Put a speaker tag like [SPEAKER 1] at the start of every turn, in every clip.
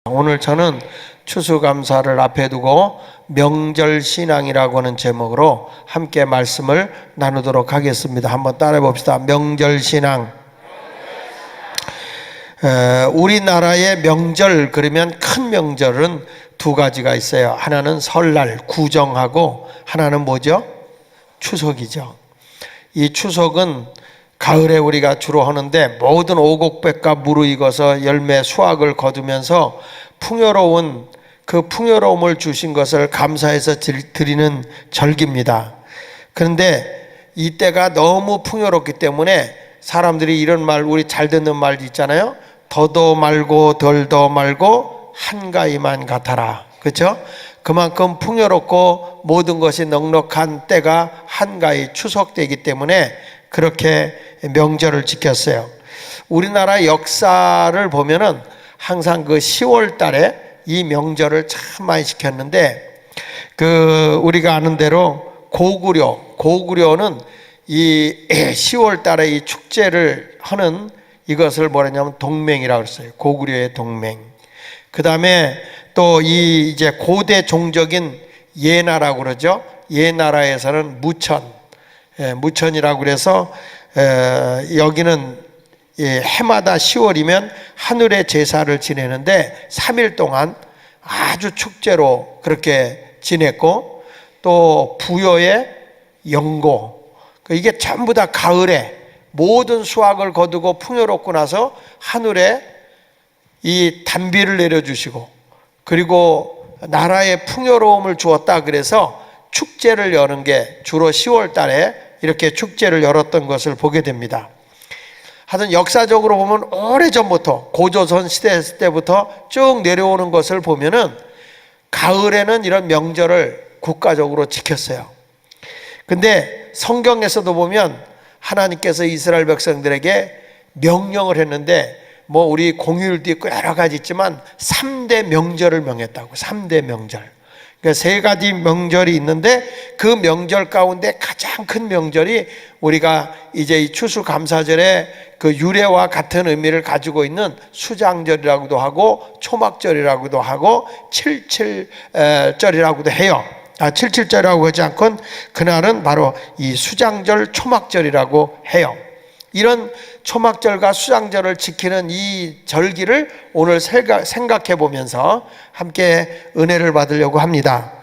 [SPEAKER 1] 오늘 저는 추수감사를 앞에 두고 명절신앙이라고 하는 제목으로 함께 말씀을 나누도록 하겠습니다. 한번 따라해 봅시다. 명절신앙. 우리나라의 명절, 그러면 큰 명절은 두 가지가 있어요. 하나는 설날, 구정하고, 하나는 뭐죠? 추석이죠. 이 추석은 가을에 우리가 주로 하는데, 모든 오곡백과 무르익어서 열매 수확을 거두면서 풍요로운 그 풍요로움을 주신 것을 감사해서 드리는 절기입니다. 그런데 이때가 너무 풍요롭기 때문에 사람들이 이런 말, 우리 잘 듣는 말 있잖아요. 더도 말고 덜도 말고 한가위만 같아라. 그렇죠? 그만큼 풍요롭고 모든 것이 넉넉한 때가 한가위 추석 때이기 때문에 그렇게 명절을 지켰어요. 우리나라 역사를 보면은 항상 그 10월 달에 이 명절을 참 많이 지켰는데, 우리가 아는 대로 고구려는 이 10월 달에 이 축제를 하는 이것을 뭐라냐면 동맹이라고 했어요. 고구려의 동맹. 그 다음에 또 이제 고대 종적인 예나라고 그러죠. 예나라에서는 무천이라고 그래서 여기는 해마다 10월이면 하늘의 제사를 지내는데 3일 동안 아주 축제로 그렇게 지냈고, 또 부여의 영고, 이게 전부 다 가을에 모든 수확을 거두고 풍요롭고 나서 하늘에 이 단비를 내려주시고, 그리고 나라에 풍요로움을 주었다 그래서 축제를 여는 게 주로 10월 달에 이렇게 축제를 열었던 것을 보게 됩니다. 하여튼 역사적으로 보면 오래전부터 고조선 시대 때부터 쭉 내려오는 것을 보면은 가을에는 이런 명절을 국가적으로 지켰어요. 근데 성경에서도 보면 하나님께서 이스라엘 백성들에게 명령을 했는데, 뭐 우리 공휴일도 있고 여러 가지 있지만 3대 명절을 명했다고. 3대 명절. 그러니까 3가지 명절이 있는데 그 명절 가운데 가장 큰 명절이 우리가 이제 이 추수감사절의 그 유래와 같은 의미를 가지고 있는 수장절이라고도 하고 초막절이라고도 하고 칠칠절이라고도 해요. 칠칠절이라고 하지 않고 그날은 바로 이 수장절 초막절이라고 해요. 이런 초막절과 수장절을 지키는 이 절기를 오늘 생각해 보면서 함께 은혜를 받으려고 합니다.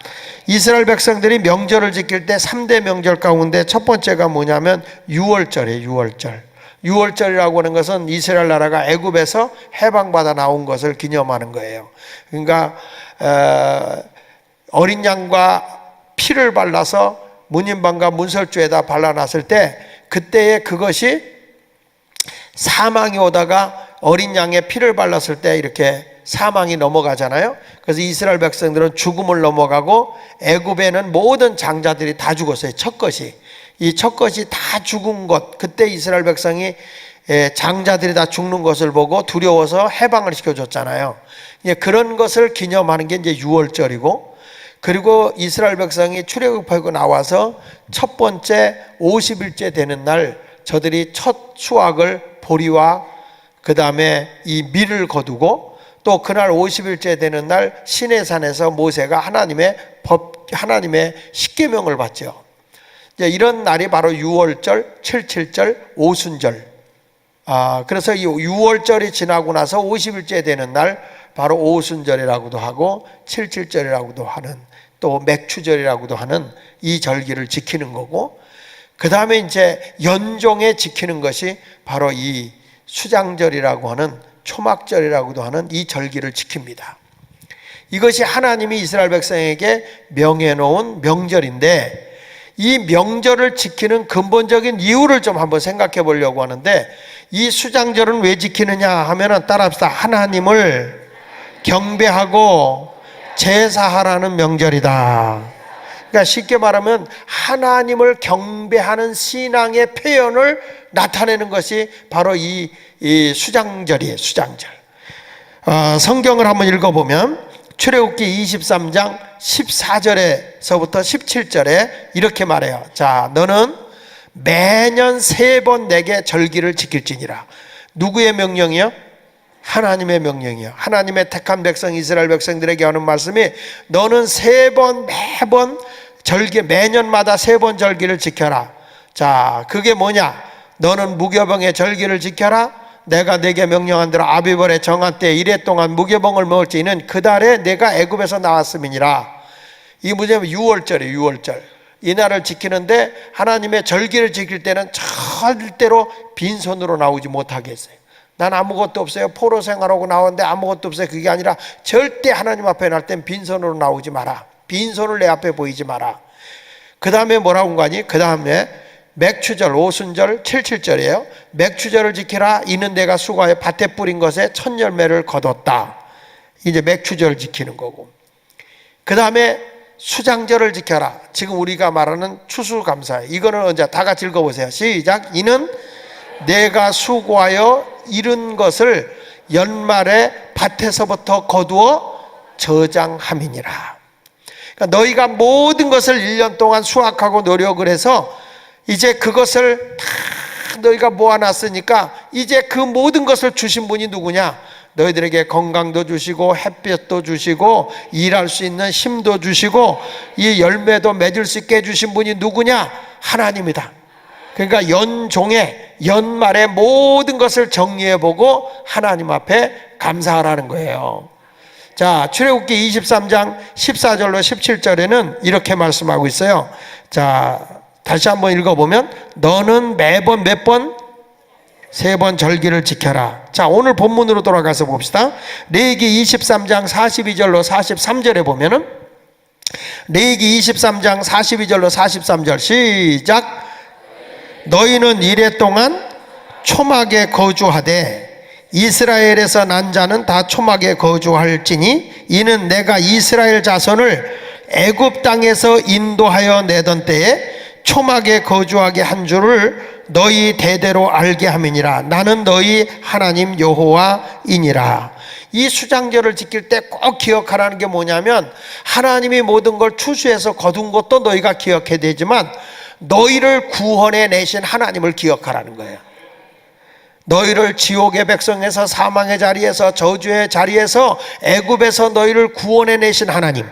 [SPEAKER 1] 이스라엘 백성들이 명절을 지킬 때 3대 명절 가운데 첫 번째가 뭐냐면 6월절이에요. 6월절이라고 하는 것은 이스라엘 나라가 애굽에서 해방받아 나온 것을 기념하는 거예요. 그러니까 어린 양과 피를 발라서 문인방과 문설주에다 발라놨을 때, 그때의 그것이 사망이 오다가 어린 양의 피를 발랐을 때 이렇게 사망이 넘어가잖아요. 그래서 이스라엘 백성들은 죽음을 넘어가고, 애굽에는 모든 장자들이 다 죽었어요. 이 첫 것이 다 죽은 것, 그때 이스라엘 백성이 장자들이 다 죽는 것을 보고 두려워서 해방을 시켜줬잖아요. 그런 것을 기념하는 게 이제 6월절이고, 그리고 이스라엘 백성이 출애굽하고 나와서 첫 번째 50일째 되는 날 저들이 첫 수확을 보리와 그 다음에 이 밀을 거두고, 또 그날 50일째 되는 날 시내산에서 모세가 하나님의 십계명을 받죠. 이런 날이 바로 6월절, 칠칠절, 오순절. 그래서 이 6월절이 지나고 나서 50일째 되는 날 바로 오순절이라고도 하고 칠칠절이라고도 하는, 또 맥추절이라고도 하는 이 절기를 지키는 거고, 그 다음에 이제 연종에 지키는 것이 바로 이 수장절이라고 하는, 초막절이라고도 하는 이 절기를 지킵니다. 이것이 하나님이 이스라엘 백성에게 명해놓은 명절인데, 이 명절을 지키는 근본적인 이유를 좀 한번 생각해 보려고 하는데, 이 수장절은 왜 지키느냐 하면은 따라합시다. 하나님을 경배하고 제사하라는 명절이다. 그러니까 쉽게 말하면 하나님을 경배하는 신앙의 표현을 나타내는 것이 바로 이 수장절이에요. 수장절. 성경을 한번 읽어보면 출애굽기 23장 14절에서부터 17절에 이렇게 말해요. 자, 너는 매년 3번 내게 절기를 지킬지니라. 누구의 명령이요? 하나님의 명령이요. 하나님의 택한 백성 이스라엘 백성들에게 하는 말씀이 너는 3번 매번 절기 매년마다 3번 절기를 지켜라. 자, 그게 뭐냐? 너는 무교병의 절기를 지켜라. 내가 네게 명령한 대로 아비벌의 정한 때 이래 동안 무교병을 먹을지 이는 그 달에 내가 애굽에서 나왔음이니라. 이 뭐냐면 6월절이에요. 6월절. 이 날을 지키는데 하나님의 절기를 지킬 때는 절대로 빈손으로 나오지 못하게 했어요. 난 아무것도 없어요. 포로 생활하고 나왔는데 아무것도 없어요. 그게 아니라 절대 하나님 앞에 날 땐 빈손으로 나오지 마라. 빈손을 내 앞에 보이지 마라. 그 다음에 뭐라고 한 거니? 그 다음에 맥추절, 오순절, 칠칠절이에요. 맥추절을 지키라. 이는 내가 수고하여 밭에 뿌린 것에 첫 열매를 거뒀다. 이제 맥추절을 지키는 거고. 그 다음에 수장절을 지켜라. 지금 우리가 말하는 추수감사예요. 이거는 언제? 다 같이 읽어보세요. 시작. 이는 내가 수고하여 이룬 것을 연말에 밭에서부터 거두어 저장함이니라. 그러니까 너희가 모든 것을 1년 동안 수확하고 노력을 해서 이제 그것을 다 너희가 모아놨으니까 이제 그 모든 것을 주신 분이 누구냐? 너희들에게 건강도 주시고 햇볕도 주시고 일할 수 있는 힘도 주시고 이 열매도 맺을 수 있게 해주신 분이 누구냐? 하나님이다. 그러니까 연종에 연말에 모든 것을 정리해보고 하나님 앞에 감사하라는 거예요. 자, 출애굽기 23장 14절로 17절에는 이렇게 말씀하고 있어요. 자, 다시 한번 읽어보면 너는 매번 몇 번? 3번 절기를 지켜라. 자, 오늘 본문으로 돌아가서 봅시다. 레위기 23장 42절로 43절에 보면은 레위기 23장 42절로 43절 시작. 너희는 이래 동안 초막에 거주하되 이스라엘에서 난 자는 다 초막에 거주할지니 이는 내가 이스라엘 자손을 애굽 땅에서 인도하여 내던 때에 초막에 거주하게 한 줄을 너희 대대로 알게 함이니라. 나는 너희 하나님 여호와이니라. 이 수장절을 지킬 때 꼭 기억하라는 게 뭐냐면 하나님이 모든 걸 추수해서 거둔 것도 너희가 기억해야 되지만 너희를 구원해 내신 하나님을 기억하라는 거예요. 너희를 지옥의 백성에서 사망의 자리에서 저주의 자리에서 애굽에서 너희를 구원해 내신 하나님,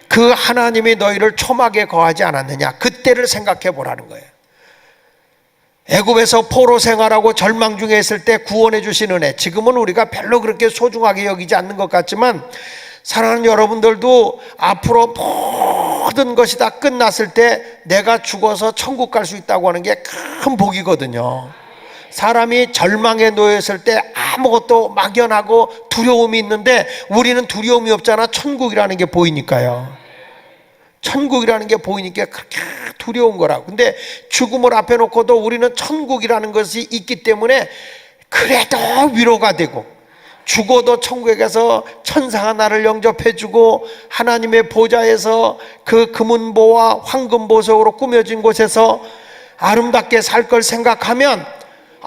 [SPEAKER 1] 그 하나님이 너희를 초막에 거하지 않았느냐, 그때를 생각해 보라는 거예요. 애굽에서 포로 생활하고 절망 중에 있을 때 구원해 주신 은혜, 지금은 우리가 별로 그렇게 소중하게 여기지 않는 것 같지만 사랑하는 여러분들도 앞으로 모든 것이 다 끝났을 때 내가 죽어서 천국 갈 수 있다고 하는 게 큰 복이거든요. 사람이 절망에 놓였을 때 아무것도 막연하고 두려움이 있는데 우리는 두려움이 없잖아. 천국이라는 게 보이니까요. 천국이라는 게 보이니까 그렇게 두려운 거라고. 근데 죽음을 앞에 놓고도 우리는 천국이라는 것이 있기 때문에 그래도 위로가 되고, 죽어도 천국에 가서 천사가 나를 영접해주고 하나님의 보좌에서 그 금은보와 황금보석으로 꾸며진 곳에서 아름답게 살 걸 생각하면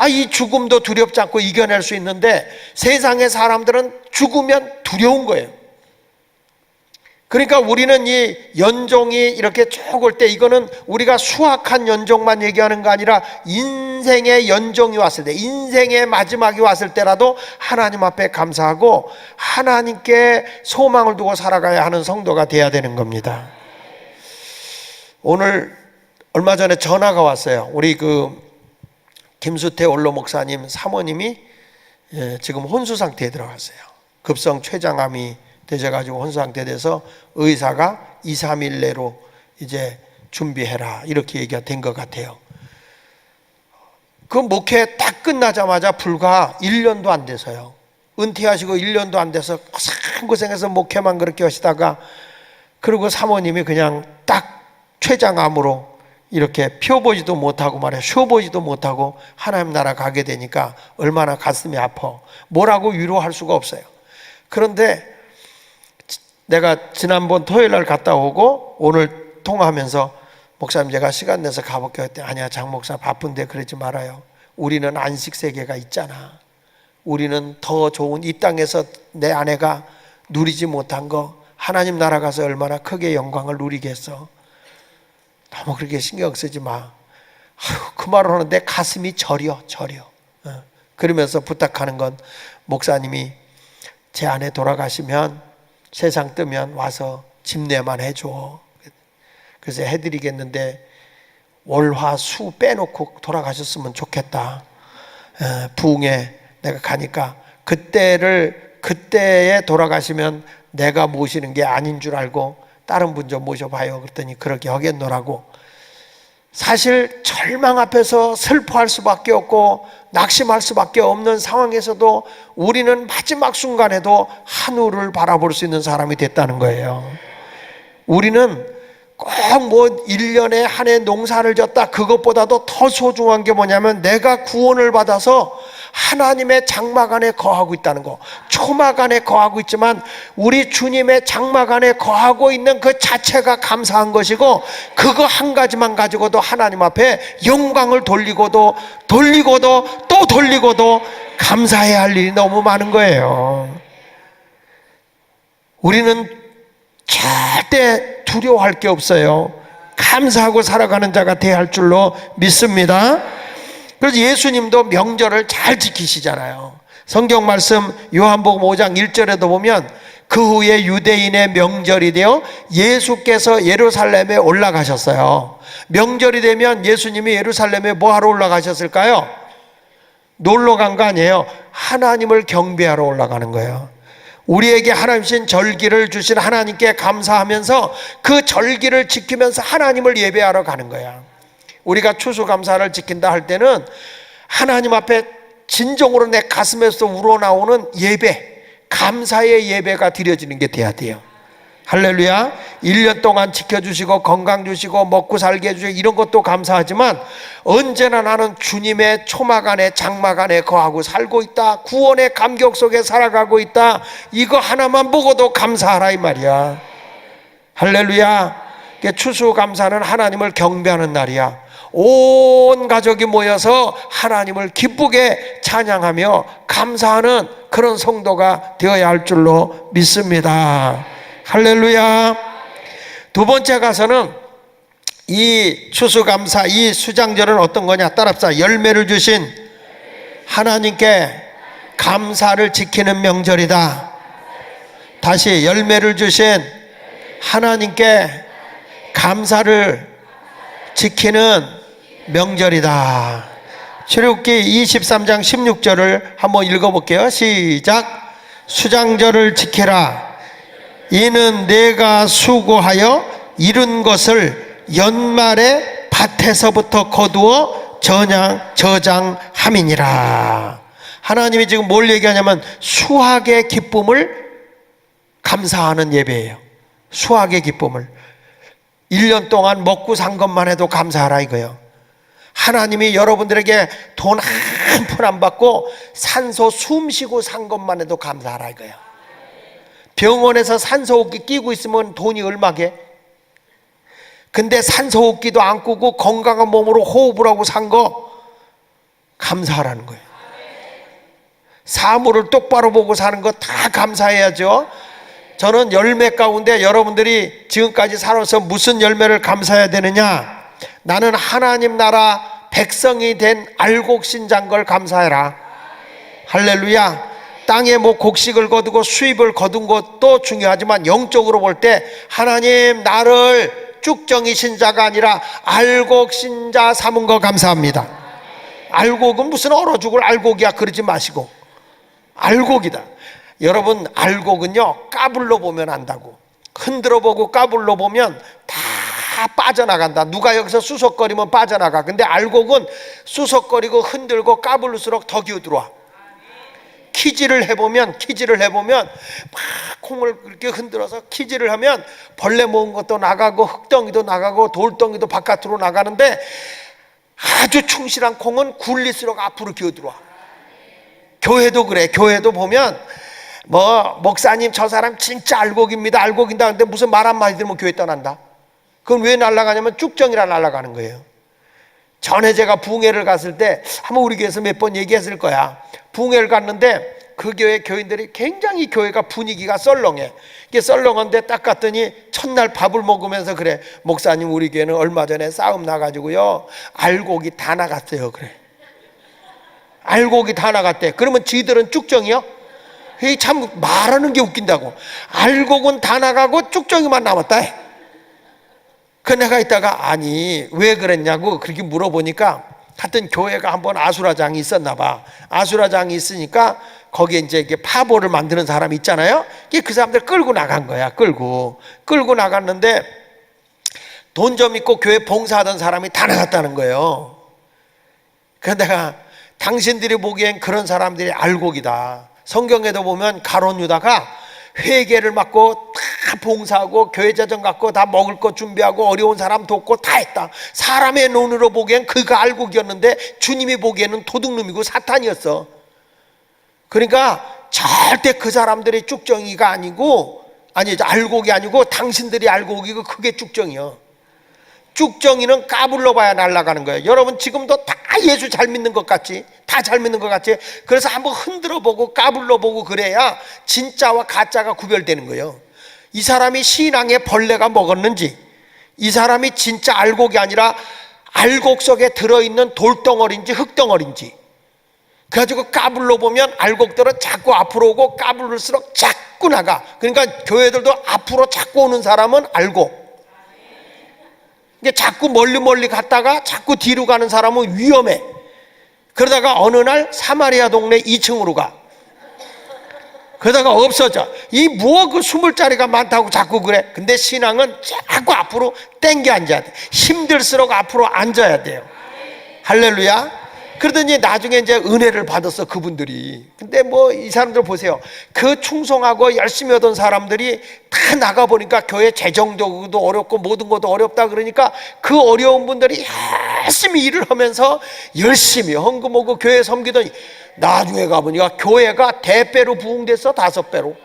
[SPEAKER 1] 이 죽음도 두렵지 않고 이겨낼 수 있는데 세상의 사람들은 죽으면 두려운 거예요. 그러니까 우리는 이 연종이 이렇게 쭉 올 때 이거는 우리가 수확한 연종만 얘기하는 거 아니라 인생의 연종이 왔을 때, 인생의 마지막이 왔을 때라도 하나님 앞에 감사하고 하나님께 소망을 두고 살아가야 하는 성도가 돼야 되는 겁니다. 오늘 얼마 전에 전화가 왔어요. 우리 김수태 원로 목사님 사모님이 지금 혼수 상태에 들어갔어요. 급성 췌장암이 되셔가지고 혼수 상태 돼서 의사가 2, 3일 내로 이제 준비해라 이렇게 얘기가 된 것 같아요. 그 목회 딱 끝나자마자 불과 1년도 안 돼서요. 은퇴하시고 1년도 안 돼서 고생해서 목회만 그렇게 하시다가 그리고 사모님이 그냥 딱 췌장암으로 이렇게 펴보지도 못하고 말이야 쉬어보지도 못하고 하나님 나라 가게 되니까 얼마나 가슴이 아파. 뭐라고 위로할 수가 없어요. 그런데 내가 지난번 토요일 날 갔다 오고 오늘 통화하면서 목사님 제가 시간 내서 가볼게요 했더니 아니야 장 목사 바쁜데 그러지 말아요. 우리는 안식 세계가 있잖아. 우리는 더 좋은 이 땅에서 내 아내가 누리지 못한 거 하나님 나라 가서 얼마나 크게 영광을 누리겠어. 너무 그렇게 신경 쓰지 마. 그 말을 하는데 가슴이 저려. 그러면서 부탁하는 건 목사님이 제 아내 돌아가시면 세상 뜨면 와서 집례만 해줘. 그래서 해드리겠는데 월화수 빼놓고 돌아가셨으면 좋겠다. 부흥에 내가 가니까 그때에 돌아가시면 내가 모시는 게 아닌 줄 알고 다른 분 좀 모셔봐요. 그랬더니 그렇게 하겠노라고. 사실 절망 앞에서 슬퍼할 수밖에 없고 낙심할 수밖에 없는 상황에서도 우리는 마지막 순간에도 하늘을 바라볼 수 있는 사람이 됐다는 거예요. 우리는 꼭 뭐 1년에 한 해 농사를 졌다, 그것보다도 더 소중한 게 뭐냐면 내가 구원을 받아서 하나님의 장막 안에 거하고 있다는 거. 초막 안에 거하고 있지만 우리 주님의 장막 안에 거하고 있는 그 자체가 감사한 것이고, 그거 한 가지만 가지고도 하나님 앞에 영광을 돌리고도 또 돌리고도 감사해야 할 일이 너무 많은 거예요. 우리는 절대 두려워할 게 없어요. 감사하고 살아가는 자가 돼야 할 줄로 믿습니다. 그래서 예수님도 명절을 잘 지키시잖아요. 성경 말씀 요한복음 5장 1절에도 보면 그 후에 유대인의 명절이 되어 예수께서 예루살렘에 올라가셨어요. 명절이 되면 예수님이 예루살렘에 뭐 하러 올라가셨을까요? 놀러 간 거 아니에요. 하나님을 경배하러 올라가는 거예요. 우리에게 하나님 절기를 주신 하나님께 감사하면서 그 절기를 지키면서 하나님을 예배하러 가는 거야. 우리가 추수감사를 지킨다 할 때는 하나님 앞에 진정으로 내 가슴에서 우러나오는 예배, 감사의 예배가 드려지는 게 돼야 돼요. 할렐루야. 1년 동안 지켜주시고 건강 주시고 먹고 살게 해주시고 이런 것도 감사하지만 언제나 나는 주님의 초막 안에 장막 안에 거하고 살고 있다, 구원의 감격 속에 살아가고 있다, 이거 하나만 보고도 감사하라 이 말이야. 할렐루야. 추수감사는 하나님을 경배하는 날이야. 온 가족이 모여서 하나님을 기쁘게 찬양하며 감사하는 그런 성도가 되어야 할 줄로 믿습니다. 할렐루야. 두 번째 가서는 이 추수감사, 이 수장절은 어떤 거냐? 따라합시다. 열매를 주신 하나님께 감사를 지키는 명절이다. 다시, 열매를 주신 하나님께 감사를 지키는 명절이다. 출애굽기 23장 16절을 한번 읽어볼게요. 시작. 수장절을 지키라. 이는 내가 수고하여 이룬 것을 연말에 밭에서부터 거두어 저장함이니라. 하나님이 지금 뭘 얘기하냐면 수확의 기쁨을 감사하는 예배예요. 수확의 기쁨을 1년 동안 먹고 산 것만 해도 감사하라 이거예요. 하나님이 여러분들에게 돈 한 푼 안 받고 산소 숨 쉬고 산 것만 해도 감사하라 이거예요. 병원에서 산소호흡기 끼고 있으면 돈이 얼마게? 근데 산소호흡기도 안 끼고 건강한 몸으로 호흡을 하고 산 거 감사하라는 거예요. 사물을 똑바로 보고 사는 거 다 감사해야죠. 저는 열매 가운데 여러분들이 지금까지 살아서 무슨 열매를 감사해야 되느냐? 나는 하나님 나라 백성이 된 알곡신장 걸 감사해라. 할렐루야. 땅에 뭐 곡식을 거두고 수입을 거둔 것도 중요하지만 영적으로 볼 때 하나님 나를 쭉정이 신자가 아니라 알곡 신자 삼은 거 감사합니다. 알곡은 무슨 얼어 죽을 알곡이야 그러지 마시고 알곡이다. 여러분 알곡은요 까불러 보면 안다고. 흔들어 보고 까불러 보면 다 빠져나간다. 누가 여기서 수석거리면 빠져나가. 근데 알곡은 수석거리고 흔들고 까불수록 더 기어들어와. 키질을 해보면 막 콩을 이렇게 흔들어서 키질을 하면 벌레 먹은 것도 나가고 흙덩이도 나가고 돌덩이도 바깥으로 나가는데 아주 충실한 콩은 굴릴수록 앞으로 기어들어와. 교회도 그래. 교회도 보면 뭐 목사님 저 사람 진짜 알곡입니다. 알곡인다. 근데 무슨 말 한마디 들으면 교회 떠난다. 그건 왜 날아가냐면 쭉정이라 날아가는 거예요. 전에 제가 부흥회를 갔을 때 한번 우리 교회에서 몇 번 얘기했을 거야. 부흥회를 갔는데 그 교회 교인들이 굉장히 교회가 분위기가 썰렁해. 이게 썰렁한데 딱 갔더니 첫날 밥을 먹으면서 그래. 목사님 우리 교회는 얼마 전에 싸움 나가지고요 알곡이 다 나갔어요. 그래. 알곡이 다 나갔대. 그러면 지들은 쭉정이요? 이게 참 말하는 게 웃긴다고. 알곡은 다 나가고 쭉정이만 남았다. 그 내가 있다가 아니 왜 그랬냐고 그렇게 물어보니까 하여튼 교회가 한번 아수라장이 있었나 봐. 아수라장이 있으니까 거기에 이제 이게 파보를 만드는 사람이 있잖아요. 그 사람들 끌고 나간 거야. 끌고 나갔는데 돈 좀 있고 교회 봉사하던 사람이 다 나갔다는 거예요. 그래서 내가 당신들이 보기엔 그런 사람들이 알곡이다. 성경에도 보면 가룟 유다가 회개를 맡고 다 봉사하고 교회 재정 갖고 다 먹을 거 준비하고 어려운 사람 돕고 다 했다. 사람의 눈으로 보기엔 그가 알곡이었는데 주님이 보기에는 도둑놈이고 사탄이었어. 그러니까 절대 그 사람들이 쭉정이가 아니고 알곡이 아니고 당신들이 알곡이고 그게 쭉정이요. 쭉정이는 까불러 봐야 날아가는 거예요. 여러분 지금도 다 예수 잘 믿는 것 같지? 다 잘 믿는 것 같지? 그래서 한번 흔들어 보고 까불러 보고 그래야 진짜와 가짜가 구별되는 거예요. 이 사람이 신앙의 벌레가 먹었는지, 이 사람이 진짜 알곡이 아니라 알곡 속에 들어있는 돌덩어리인지 흙덩어리인지. 그래가지고 까불러 보면 알곡들은 자꾸 앞으로 오고 까불을수록 자꾸 나가. 그러니까 교회들도 앞으로 자꾸 오는 사람은 알곡, 이게 자꾸 멀리 갔다가 자꾸 뒤로 가는 사람은 위험해. 그러다가 어느 날 사마리아 동네 2층으로 가. 그러다가 없어져. 이 뭐 그 20자리가 많다고 자꾸 그래. 근데 신앙은 자꾸 앞으로 땡겨 앉아야 돼. 힘들수록 앞으로 앉아야 돼요. 할렐루야. 그러더니 나중에 이제 은혜를 받았어 그분들이. 근데 뭐 이 사람들 보세요. 그 충성하고 열심히 하던 사람들이 다 나가보니까 교회 재정적으로도 어렵고 모든 것도 어렵다 그러니까 그 어려운 분들이 열심히 일을 하면서 열심히 헌금하고 교회 섬기더니 나중에 가보니까 교회가 대배로 부흥됐어. 5배로.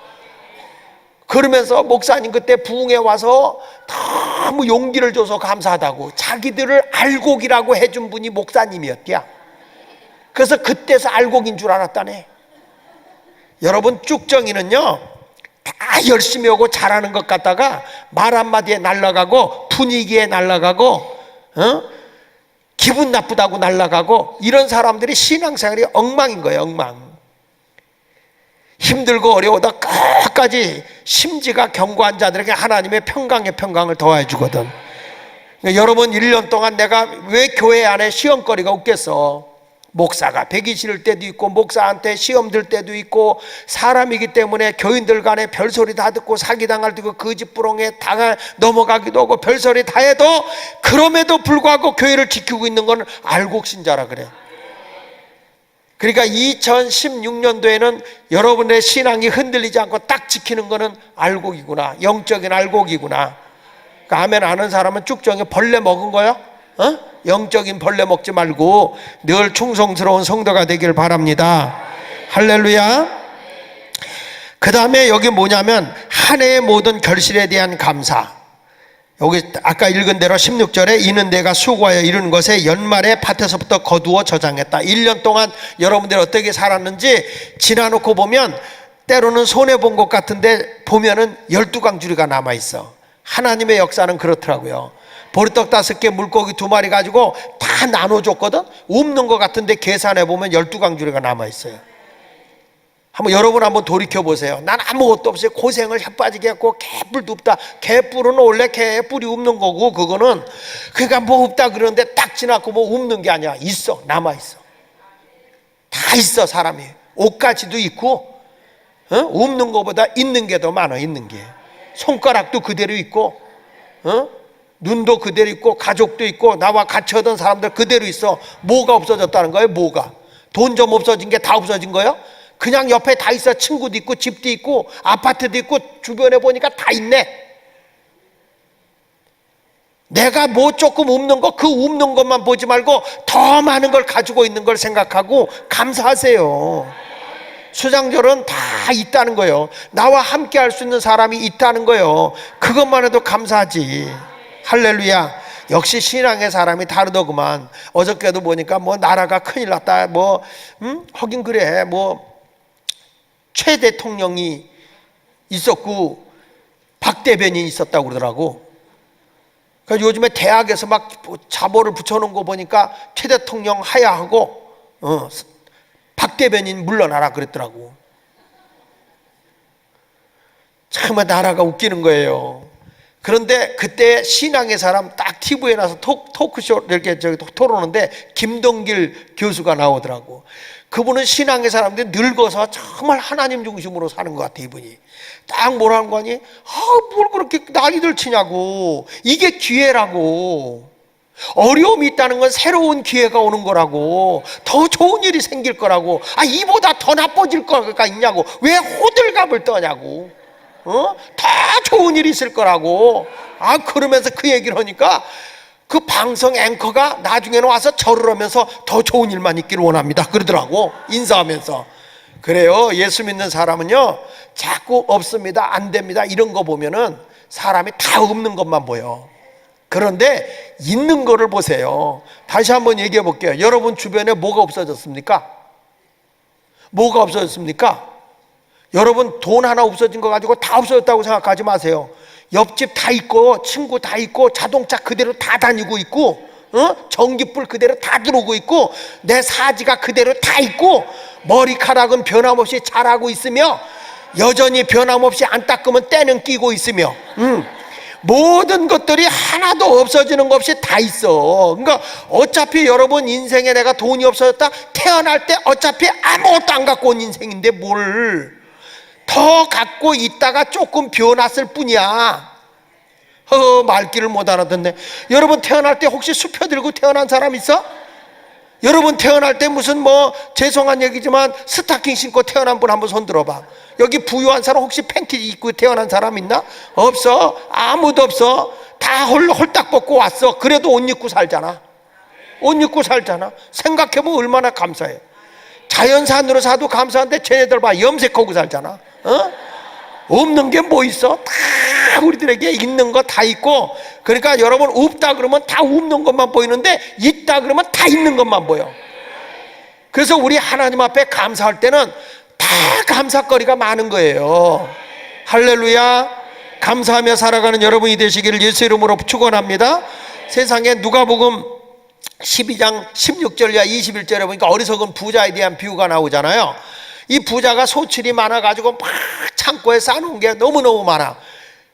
[SPEAKER 1] 그러면서 목사님 그때 부흥에 와서 너무 용기를 줘서 감사하다고. 자기들을 알곡이라고 해준 분이 목사님이었대야. 그래서 그때서 알곡인 줄 알았다네. 여러분 쭉정이는요 다 열심히 하고 잘하는 것 같다가 말 한마디에 날아가고 분위기에 날아가고 기분 나쁘다고 날아가고 이런 사람들이 신앙생활이 엉망인 거예요. 엉망. 힘들고 어려우다 끝까지 심지가 견고한 자들에게 하나님의 평강을 더해 주거든. 그러니까 여러분 1년 동안 내가 왜 교회 안에 시험거리가 없겠어. 목사가 배기 싫을 때도 있고 목사한테 시험 들 때도 있고 사람이기 때문에 교인들 간에 별소리 다 듣고 사기당할 때고 거짓부렁에 넘어가기도 하고 별소리 다 해도 그럼에도 불구하고 교회를 지키고 있는 건 알곡신자라 그래. 그러니까 2016년도에는 여러분의 신앙이 흔들리지 않고 딱 지키는 거는 알곡이구나. 영적인 알곡이구나. 그러니까 아멘 아는 사람은 쭉정이 벌레 먹은 거요? 영적인 벌레 먹지 말고 늘 충성스러운 성도가 되길 바랍니다. 할렐루야. 그 다음에 여기 뭐냐면 한 해의 모든 결실에 대한 감사. 여기 아까 읽은 대로 16절에 이는 내가 수고하여 이룬 것에 연말에 밭에서부터 거두어 저장했다. 1년 동안 여러분들이 어떻게 살았는지 지나놓고 보면 때로는 손해본 것 같은데 보면은 12강주리가 남아있어. 하나님의 역사는 그렇더라고요. 보리떡 5개 물고기 2마리 가지고 다 나눠줬거든. 없는 것 같은데 계산해보면 12강주리가 남아있어요. 여러분 한번 돌이켜보세요. 난 아무것도 없어요. 고생을 혀빠지게 했고 개뿔도 없다. 개뿔은 원래 개뿔이 없는 거고 그거는 그러니까 뭐 없다 그러는데 딱 지나고 뭐 없는 게 아니야. 있어. 남아있어. 다 있어. 사람이 옷가지도 있고 없는 것보다 있는 게 더 많아. 있는 게 손가락도 그대로 있고 눈도 그대로 있고 가족도 있고 나와 같이 하던 사람들 그대로 있어. 뭐가 없어졌다는 거예요? 뭐가? 돈 좀 없어진 게 다 없어진 거예요? 그냥 옆에 다 있어. 친구도 있고 집도 있고 아파트도 있고 주변에 보니까 다 있네. 내가 뭐 조금 없는 거 그 없는 것만 보지 말고 더 많은 걸 가지고 있는 걸 생각하고 감사하세요. 수장절은 다 있다는 거예요. 나와 함께 할 수 있는 사람이 있다는 거예요. 그것만 해도 감사하지. 할렐루야. 역시 신앙의 사람이 다르더구만. 어저께도 보니까 뭐 나라가 큰일 났다. 하긴 그래. 최 대통령이 있었고 박 대변인이 있었다고 그러더라고. 그러니까 요즘에 대학에서 막 자보를 붙여놓은 거 보니까 최 대통령 하야하고 박 대변인 물러나라 그랬더라고. 정말 나라가 웃기는 거예요. 그런데 그때 신앙의 사람 딱 TV에 나서 토크쇼 이렇게 토론하는데 김동길 교수가 나오더라고. 그분은 신앙의 사람들이 늙어서 정말 하나님 중심으로 사는 것 같아. 이분이 딱 뭐라는 거 아니? 뭘 그렇게 난리들 치냐고. 이게 기회라고. 어려움이 있다는 건 새로운 기회가 오는 거라고. 더 좋은 일이 생길 거라고. 이보다 더 나빠질 거가 있냐고. 왜 호들갑을 떠냐고. 다 좋은 일이 있을 거라고. 그러면서 그 얘기를 하니까 그 방송 앵커가 나중에는 와서 절을 하면서 더 좋은 일만 있기를 원합니다 그러더라고. 인사하면서. 그래요. 예수 믿는 사람은요 자꾸 없습니다, 안 됩니다 이런 거 보면은 사람이 다 없는 것만 보여. 그런데 있는 거를 보세요. 다시 한번 얘기해 볼게요. 여러분 주변에 뭐가 없어졌습니까? 뭐가 없어졌습니까? 여러분 돈 하나 없어진 거 가지고 다 없어졌다고 생각하지 마세요. 옆집 다 있고 친구 다 있고 자동차 그대로 다 다니고 있고 전기불 그대로 다 들어오고 있고 내 사지가 그대로 다 있고 머리카락은 변함없이 자라고 있으며 여전히 변함없이 안 닦으면 때는 끼고 있으며 모든 것들이 하나도 없어지는 것 없이 다 있어. 그러니까 어차피 여러분 인생에 내가 돈이 없어졌다 태어날 때 어차피 아무것도 안 갖고 온 인생인데 뭘 더 갖고 있다가 조금 변했을 뿐이야. 말귀를 못 알아듣네. 여러분 태어날 때 혹시 수표 들고 태어난 사람 있어? 여러분 태어날 때 무슨 죄송한 얘기지만 스타킹 신고 태어난 분 한번 손 들어봐. 여기 부유한 사람 혹시 팬티 입고 태어난 사람 있나? 없어. 아무도 없어. 다 홀딱 벗고 왔어. 그래도 옷 입고 살잖아. 옷 입고 살잖아. 생각해보면 얼마나 감사해. 자연산으로 사도 감사한데 쟤네들 봐 염색하고 살잖아. 없는 게 뭐 있어? 다 우리들에게 있는 거 다 있고. 그러니까 여러분 없다 그러면 다 없는 것만 보이는데 있다 그러면 다 있는 것만 보여. 그래서 우리 하나님 앞에 감사할 때는 다 감사거리가 많은 거예요. 할렐루야. 감사하며 살아가는 여러분이 되시기를 예수 이름으로 축원합니다. 세상에 누가복음 12장 16절이야 21절에 보니까 어리석은 부자에 대한 비유가 나오잖아요. 이 부자가 소출이 많아가지고 막 창고에 쌓아놓은 게 너무너무 많아.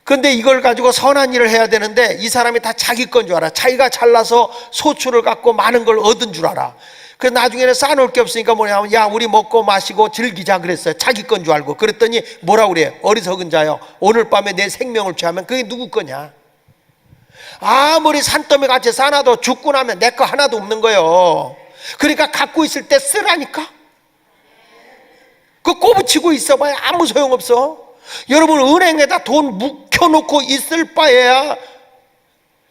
[SPEAKER 1] 그런데 이걸 가지고 선한 일을 해야 되는데 이 사람이 다 자기 건 줄 알아. 자기가 잘나서 소출을 갖고 많은 걸 얻은 줄 알아. 그래서 나중에는 쌓아놓을 게 없으니까 뭐냐면 야 우리 먹고 마시고 즐기자 그랬어요. 자기 건 줄 알고. 그랬더니 뭐라 그래? 어리석은 자여 오늘 밤에 내 생명을 취하면 그게 누구 거냐? 아무리 산더미 같이 쌓아놔도 죽고 나면 내 거 하나도 없는 거예요. 그러니까 갖고 있을 때 쓰라니까. 그 꼬부치고 있어봐야 아무 소용없어. 여러분 은행에다 돈 묵혀놓고 있을 바에야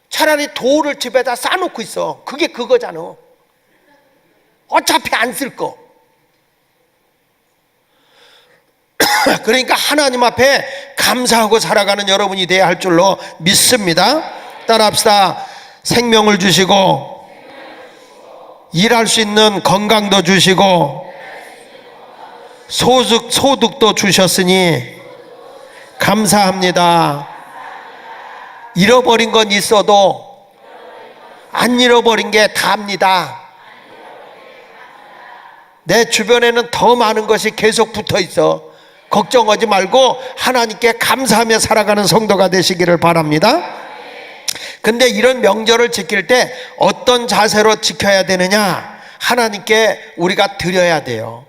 [SPEAKER 1] 차라리 돌을 집에다 쌓아놓고 있어. 그게 그거잖아. 어차피 안 쓸 거. 그러니까 하나님 앞에 감사하고 살아가는 여러분이 돼야 할 줄로 믿습니다. 따라합시다. 생명을 주시고 일할 수 있는 건강도 주시고 소득도 주셨으니 감사합니다. 잃어버린 건 있어도 안 잃어버린 게 다입니다. 내 주변에는 더 많은 것이 계속 붙어 있어. 걱정하지 말고 하나님께 감사하며 살아가는 성도가 되시기를 바랍니다. 근데 이런 명절을 지킬 때 어떤 자세로 지켜야 되느냐? 하나님께 우리가 드려야 돼요.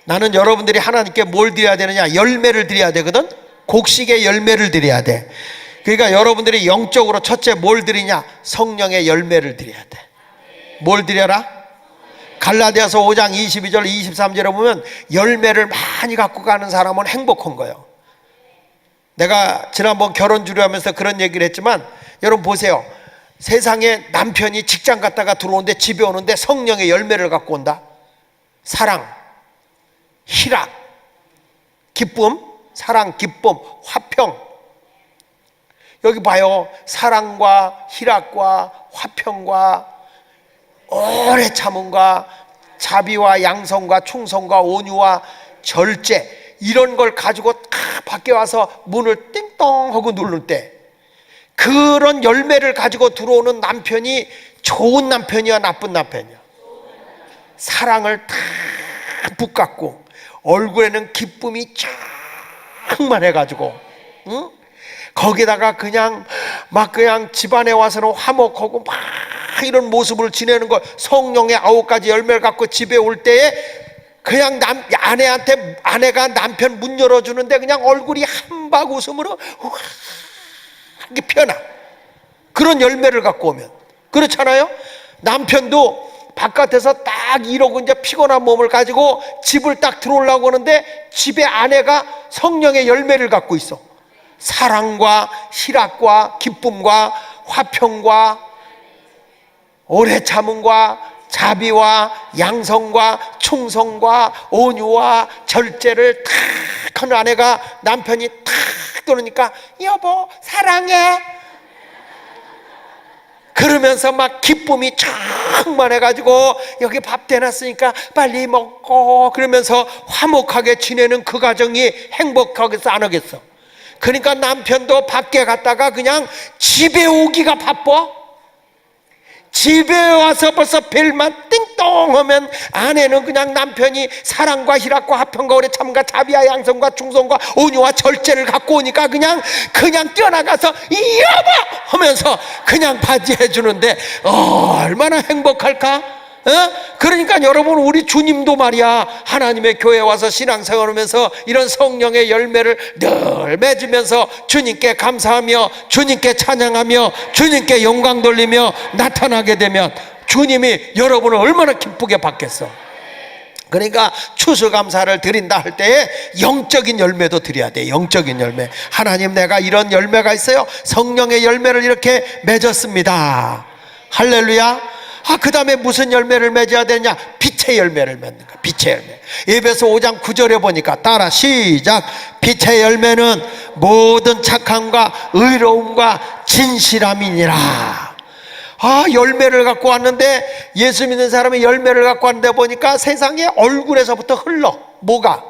[SPEAKER 1] 나는 여러분들이 하나님께 뭘 드려야 되느냐? 열매를 드려야 되거든. 곡식의 열매를 드려야 돼. 그러니까 여러분들이 영적으로 첫째 뭘 드리냐? 성령의 열매를 드려야 돼. 뭘 드려라? 갈라디아서 5장 22절 23절에 보면 열매를 많이 갖고 가는 사람은 행복한 거예요. 내가 지난번 결혼 주례하면서 그런 얘기를 했지만 여러분 보세요. 세상에 남편이 직장 갔다가 들어오는데 집에 오는데 성령의 열매를 갖고 온다. 사랑, 희락, 기쁨, 사랑, 기쁨, 화평. 여기 봐요. 사랑과 희락과 화평과 오래 참음과 자비와 양성과 충성과 온유와 절제 이런 걸 가지고 밖에 와서 문을 띵동 하고 누를 때 그런 열매를 가지고 들어오는 남편이 좋은 남편이야 나쁜 남편이야? 사랑을 다 북갖고 얼굴에는 기쁨이 쫙 충만해가지고, 응? 거기다가 그냥 집안에 와서는 화목하고 막 이런 모습을 지내는 거, 성령의 9가지 열매를 갖고 집에 올 때에 그냥 아내가 남편 문 열어주는데 그냥 얼굴이 한박 웃음으로 이렇게 피어나. 그런 열매를 갖고 오면. 그렇잖아요? 남편도 바깥에서 딱 이러고 이제 피곤한 몸을 가지고 집을 딱 들어오려고 하는데 집에 아내가 성령의 열매를 갖고 있어. 사랑과 희락과 기쁨과 화평과 오래 참음과 자비와 양성과 충성과 온유와 절제를 탁 하는 아내가 남편이 탁 그러니까 여보 사랑해 그러면서 막 기쁨이 충만해가지고 여기 밥 대놨으니까 빨리 먹고 그러면서 화목하게 지내는 그 가정이 행복하겠어 안 하겠어? 그러니까 남편도 밖에 갔다가 그냥 집에 오기가 바빠. 집에 와서 벌써 벨만 띵동 하면 아내는 그냥 남편이 사랑과 희락과 화평과 오래 참과 자비와 양성과 충성과 온유와 절제를 갖고 오니까 그냥 뛰어나가서 여보 하면서 그냥 맞이해 주는데 얼마나 행복할까? 그러니까 여러분 우리 주님도 말이야 하나님의 교회에 와서 신앙생활 하면서 이런 성령의 열매를 늘 맺으면서 주님께 감사하며 주님께 찬양하며 주님께 영광 돌리며 나타나게 되면 주님이 여러분을 얼마나 기쁘게 받겠어. 그러니까 추수감사를 드린다 할 때에 영적인 열매도 드려야 돼. 영적인 열매. 하나님 내가 이런 열매가 있어요. 성령의 열매를 이렇게 맺었습니다. 할렐루야. 그 다음에 무슨 열매를 맺어야 되냐? 빛의 열매를 맺는 거야. 빛의 열매. 에베소 5장 9절에 보니까 따라 시작. 빛의 열매는 모든 착함과 의로움과 진실함이니라. 열매를 갖고 왔는데 예수 믿는 사람이 열매를 갖고 왔는데 보니까 세상에 얼굴에서부터 흘러. 뭐가?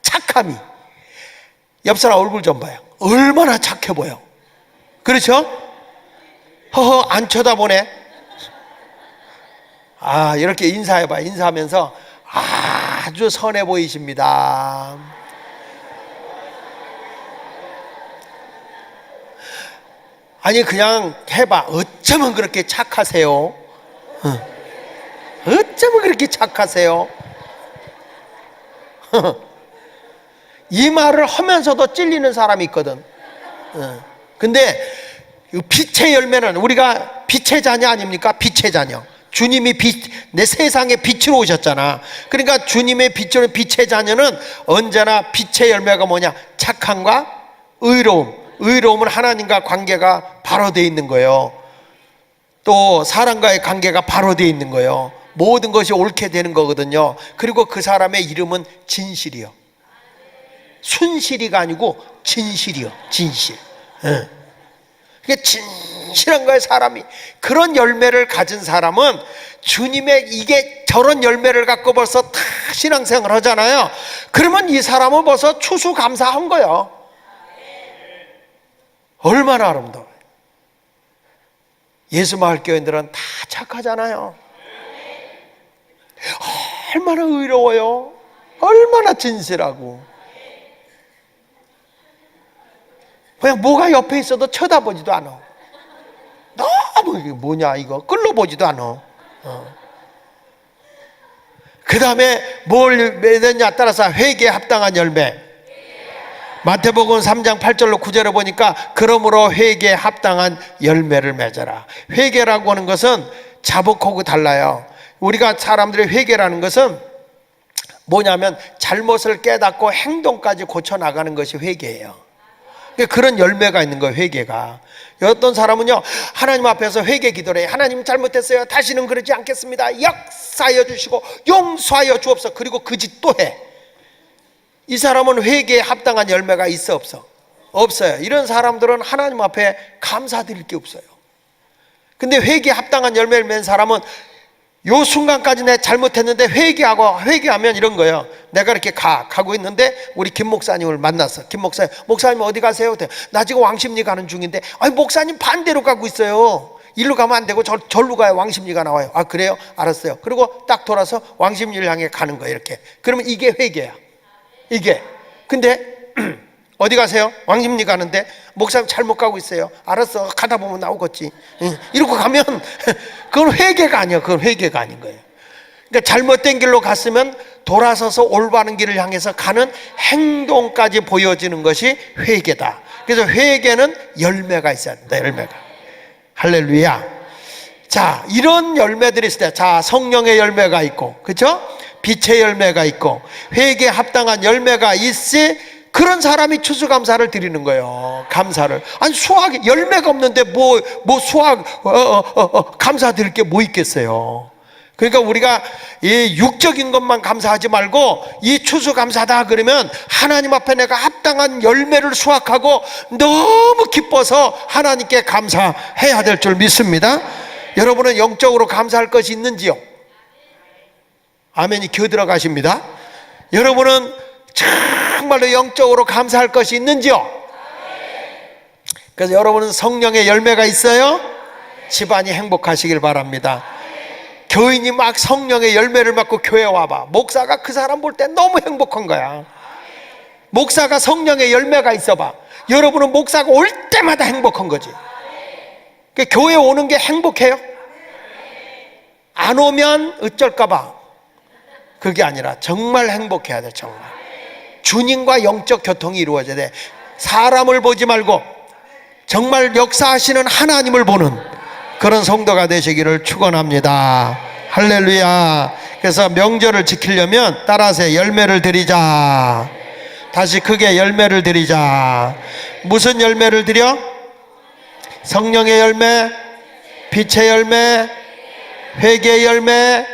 [SPEAKER 1] 착함이. 옆 사람 얼굴 좀 봐요. 얼마나 착해 보여. 그렇죠? 안 쳐다보네. 이렇게 인사해봐. 인사하면서 아주 선해 보이십니다. 아니 그냥 해봐. 어쩌면 그렇게 착하세요? 어쩌면 그렇게 착하세요? 이 말을 하면서도 찔리는 사람이 있거든. 근데 빛의 열매는 우리가 빛의 자녀 아닙니까? 빛의 자녀. 주님이 내 세상에 빛으로 오셨잖아. 그러니까 주님의 빛으로 빛의 자녀는 언제나 빛의 열매가 뭐냐? 착함과 의로움. 의로움은 하나님과 관계가 바로 돼 있는 거예요. 또 사람과의 관계가 바로 돼 있는 거예요. 모든 것이 옳게 되는 거거든요. 그리고 그 사람의 이름은 진실이요. 순실이가 아니고 진실이요. 진실. 이게 진실한 거예요. 사람이 그런 열매를 가진 사람은 주님의 이게 저런 열매를 갖고 벌써 다 신앙생활 하잖아요. 그러면 이 사람은 벌써 추수감사한 거예요. 얼마나 아름다워요. 예수마을 교인들은 다 착하잖아요. 얼마나 의로워요. 얼마나 진실하고. 그냥 뭐가 옆에 있어도 쳐다보지도 않아. 너무 이게 뭐냐 이거 끌러보지도 않아. 그 다음에 뭘 맺었냐 따라서 회개에 합당한 열매. 마태복음 3장 8절로 9절에 보니까 그러므로 회개에 합당한 열매를 맺어라. 회개라고 하는 것은 자복하고 달라요. 우리가 사람들의 회개라는 것은 뭐냐면 잘못을 깨닫고 행동까지 고쳐나가는 것이 회개예요. 그런 열매가 있는 거예요. 회개가. 어떤 사람은요 하나님 앞에서 회개 기도를 해요. 하나님 잘못했어요. 다시는 그러지 않겠습니다. 역사하여 주시고 용서하여 주옵소서. 그리고 그 짓 또 해. 이 사람은 회개에 합당한 열매가 있어 없어? 없어요. 이런 사람들은 하나님 앞에 감사드릴 게 없어요. 근데 회개에 합당한 열매를 맺는 사람은 요 순간까지 내가 잘못했는데 회개하면 이런 거예요. 내가 이렇게 가고 있는데 우리 김 목사님을 만났어. 김 목사님 어디 가세요? 나 지금 왕십리 가는 중인데 아니 목사님 반대로 가고 있어요. 일로 가면 안 되고 절로 가요. 왕십리가 나와요. 그래요? 알았어요. 그리고 딱 돌아서 왕십리를 향해 가는 거예요. 이렇게. 그러면 이게 회개야. 이게. 근데 어디 가세요? 왕십리 가는데 목사님 잘못 가고 있어요. 알았어, 가다 보면 나오겠지. 이러고 가면 그건 회개가 아니야. 그건 회개가 아닌 거예요. 그러니까 잘못된 길로 갔으면 돌아서서 올바른 길을 향해서 가는 행동까지 보여지는 것이 회개다. 그래서 회개는 열매가 있어야 된다. 열매가. 할렐루야. 자, 이런 열매들이 있을 때, 자, 성령의 열매가 있고, 그렇죠? 빛의 열매가 있고, 회개에 합당한 열매가 있지. 그런 사람이 추수감사를 드리는 거예요. 감사를. 아니, 수확 열매가 없는데 뭐 수확 감사 드릴 게 뭐 있겠어요. 그러니까 우리가 이 육적인 것만 감사하지 말고 이 추수감사다 그러면 하나님 앞에 내가 합당한 열매를 수확하고 너무 기뻐서 하나님께 감사해야 될 줄 믿습니다. 여러분은 영적으로 감사할 것이 있는지요? 아멘이 겨들어가십니다. 여러분은 정말로 영적으로 감사할 것이 있는지요? 그래서 여러분은 성령의 열매가 있어요? 집안이 행복하시길 바랍니다. 교인이 막 성령의 열매를 맡고 교회 와봐. 목사가 그 사람 볼 때 너무 행복한 거야. 목사가 성령의 열매가 있어봐. 여러분은 목사가 올 때마다 행복한 거지. 그러니까 교회 오는 게 행복해요? 안 오면 어쩔까봐. 그게 아니라 정말 행복해야 돼. 정말 주님과 영적 교통이 이루어져야 돼. 사람을 보지 말고 정말 역사하시는 하나님을 보는 그런 성도가 되시기를 축원합니다. 할렐루야. 그래서 명절을 지키려면 따라서 열매를 드리자. 다시 크게 열매를 드리자. 무슨 열매를 드려? 성령의 열매, 빛의 열매, 회개의 열매,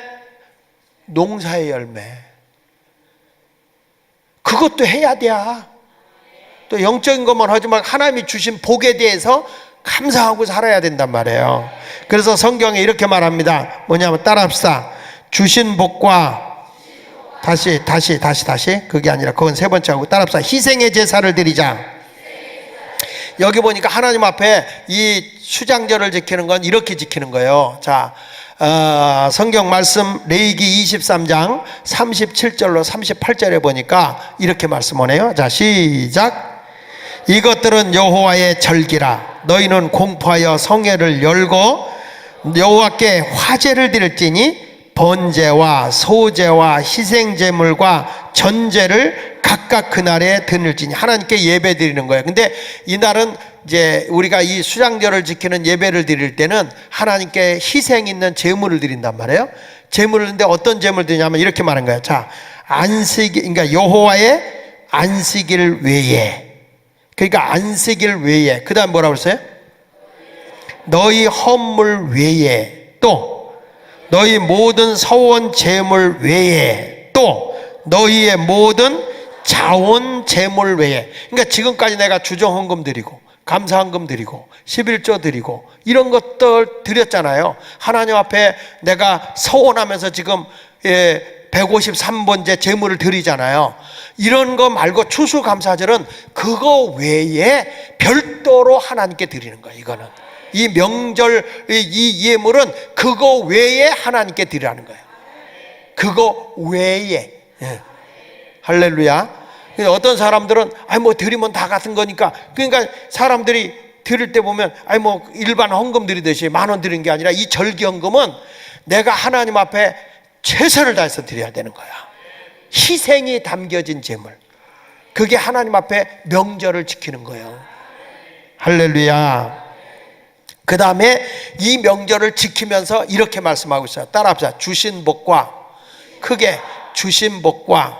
[SPEAKER 1] 농사의 열매. 그것도 해야 돼. 또 영적인 것만 하지 말고 하나님이 주신 복에 대해서 감사하고 살아야 된단 말이에요. 그래서 성경에 이렇게 말합니다. 뭐냐면 따라합시다. 주신 복과 다시 그게 아니라 그건 세 번째 하고 따라합시다. 희생의 제사를 드리자. 여기 보니까 하나님 앞에 이 수장절을 지키는 건 이렇게 지키는 거예요. 자, 성경 말씀 레위기 23장 37절로 38절에 보니까 이렇게 말씀하네요. 자, 시작. 이것들은 여호와의 절기라. 너희는 공포하여 성회를 열고 여호와께 화제를 드릴지니 번제와 소제와 희생제물과 전제를 각각 그날에 드릴지니. 하나님께 예배 드리는 거예요. 근데 이날은 이제 우리가 이 수장절을 지키는 예배를 드릴 때는 하나님께 희생 있는 제물을 드린단 말이에요. 제물을 드리는데 어떤 제물을 드리냐면 이렇게 말한 거예요. 자, 안식일, 그러니까 여호와의 안식일 외에, 그러니까 안식일 외에, 그 다음 뭐라고 했어요? 너희 헌물 외에, 또 너희 모든 서원 제물 외에, 또 너희의 모든 자원 제물 외에. 그러니까 지금까지 내가 주정헌금 드리고 감사헌금 드리고 11조 드리고 이런 것들 드렸잖아요. 하나님 앞에 내가 서원하면서 지금 153번째 제물을 드리잖아요. 이런 거 말고 추수감사절은 그거 외에 별도로 하나님께 드리는 거예요. 이거는 이 명절 이 예물은 그거 외에 하나님께 드리라는 거예요. 그거 외에. 할렐루야. 어떤 사람들은 뭐 드리면 다 같은 거니까, 그러니까 사람들이 드릴 때 보면 뭐 일반 헌금 드리듯이 10,000원 드리는 게 아니라 이 절기 헌금은 내가 하나님 앞에 최선을 다해서 드려야 되는 거야. 희생이 담겨진 제물. 그게 하나님 앞에 명절을 지키는 거예요. 할렐루야. 그 다음에 이 명절을 지키면서 이렇게 말씀하고 있어요. 따라합시다. 주신 복과, 크게 주신 복과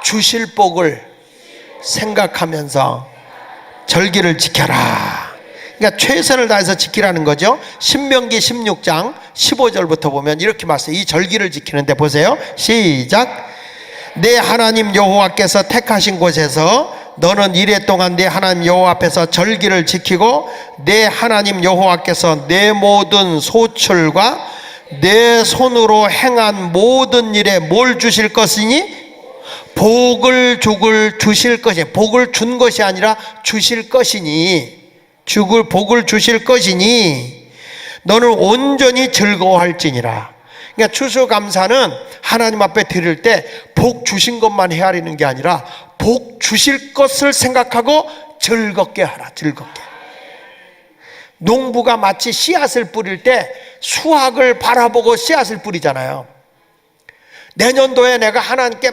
[SPEAKER 1] 주실 복을 생각하면서 절기를 지켜라. 그러니까 최선을 다해서 지키라는 거죠. 신명기 16장 15절부터 보면 이렇게 말씀해요. 이 절기를 지키는데 보세요. 시작. 내 하나님 여호와께서 택하신 곳에서 너는 이래 동안 내 하나님 여호와 앞에서 절기를 지키고 내 하나님 여호와께서 내 모든 소출과 내 손으로 행한 모든 일에 뭘 주실 것이니? 복을 주실 것이, 복을 준 것이 아니라 주실 것이니, 복을 주실 것이니 너는 온전히 즐거워할지니라. 그러니까 추수감사는 하나님 앞에 드릴 때 복 주신 것만 헤아리는 게 아니라 복 주실 것을 생각하고 즐겁게 하라. 즐겁게. 농부가 마치 씨앗을 뿌릴 때 수확을 바라보고 씨앗을 뿌리잖아요. 내년도에 내가 하나님께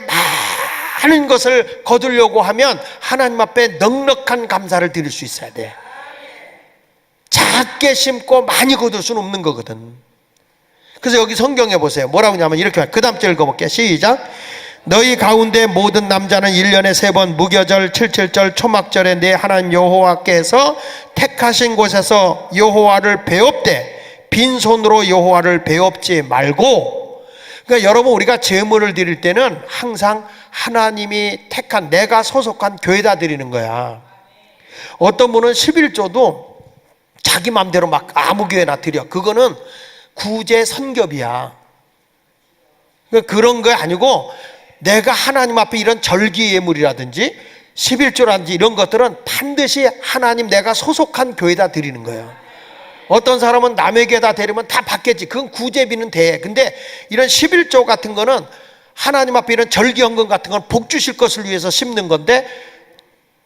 [SPEAKER 1] 많은 것을 거두려고 하면 하나님 앞에 넉넉한 감사를 드릴 수 있어야 돼. 작게 심고 많이 거둘 수는 없는 거거든. 그래서 여기 성경에 보세요. 뭐라고 하냐면 이렇게, 그 다음 절 읽어볼게요. 시작. 너희 가운데 모든 남자는 1년에 3번 무교절, 칠칠절, 초막절에 내 하나님 여호와께서 택하신 곳에서 여호와를 배웁되 빈손으로 여호와를 배웁지 말고. 그러니까 여러분, 우리가 제물을 드릴 때는 항상 하나님이 택한, 내가 소속한 교회다 드리는 거야. 어떤 분은 11조도 자기 마음대로 막 아무 교회나 드려. 그거는 구제 선ገብ이야. 그런 거 아니고, 내가 하나님 앞에 이런 절기 예물이라든지 11조라든지 이런 것들은 반드시 하나님 내가 소속한 교회다 드리는 거예요. 어떤 사람은 남에게다 드리면 다 받겠지. 그건 구제비는 돼. 근데 이런 11조 같은 거는 하나님 앞에 이런 절기 헌금 같은 건 복 주실 것을 위해서 심는 건데,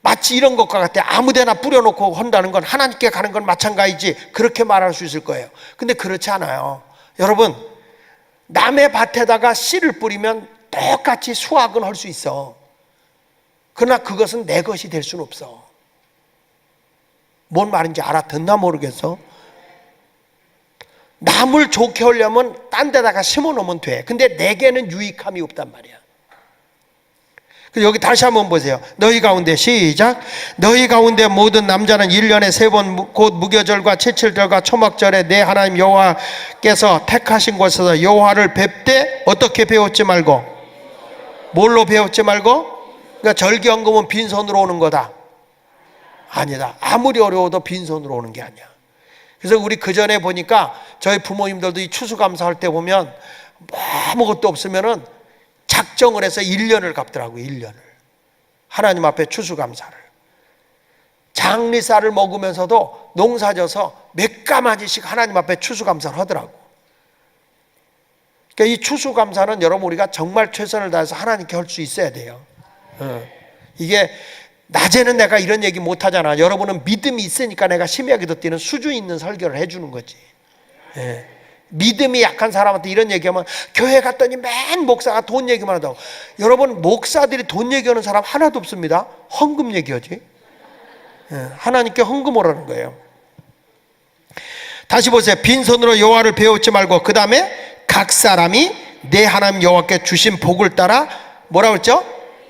[SPEAKER 1] 마치 이런 것과 같아. 아무데나 뿌려놓고 한다는 건 하나님께 가는 건 마찬가지지, 그렇게 말할 수 있을 거예요. 근데 그렇지 않아요. 여러분, 남의 밭에다가 씨를 뿌리면 똑같이 수확은 할 수 있어. 그러나 그것은 내 것이 될 수는 없어. 뭔 말인지 알아듣나 모르겠어. 남을 좋게 하려면 딴 데다가 심어놓으면 돼. 근데 내게는 유익함이 없단 말이야. 여기 다시 한번 보세요. 너희 가운데, 시작. 너희 가운데 모든 남자는 1년에 3번 곧 무교절과 칠칠절과 초막절에 내 하나님 여호와께서 택하신 곳에서 여호와를 뵙되 어떻게 배웠지 말고, 뭘로 배웠지 말고? 그러니까 절기헌금은 빈손으로 오는 거다. 아니다. 아무리 어려워도 빈손으로 오는 게 아니야. 그래서 우리 그 전에 보니까 저희 부모님들도 이 추수감사할 때 보면 아무것도 없으면은 작정을 해서 1년을 갚더라고요. 1년을. 하나님 앞에 추수감사를. 장리쌀을 먹으면서도 농사져서 몇 가마니씩 하나님 앞에 추수감사를 하더라고. 그러니까 이 추수감사는 여러분, 우리가 정말 최선을 다해서 하나님께 할 수 있어야 돼요. 이게 낮에는 내가 이런 얘기 못 하잖아. 여러분은 믿음이 있으니까 내가 심야기도 때는 수준 있는 설교를 해주는 거지. 믿음이 약한 사람한테 이런 얘기하면, 교회 갔더니 맨 목사가 돈 얘기만 한다고. 여러분, 목사들이 돈 얘기하는 사람 하나도 없습니다. 헌금 얘기하지. 하나님께 헌금하라는 거예요. 다시 보세요. 빈손으로 여호와를 배우지 말고, 그 다음에 각 사람이 내 하나님 여호와께 주신 복을 따라 뭐라고 했죠?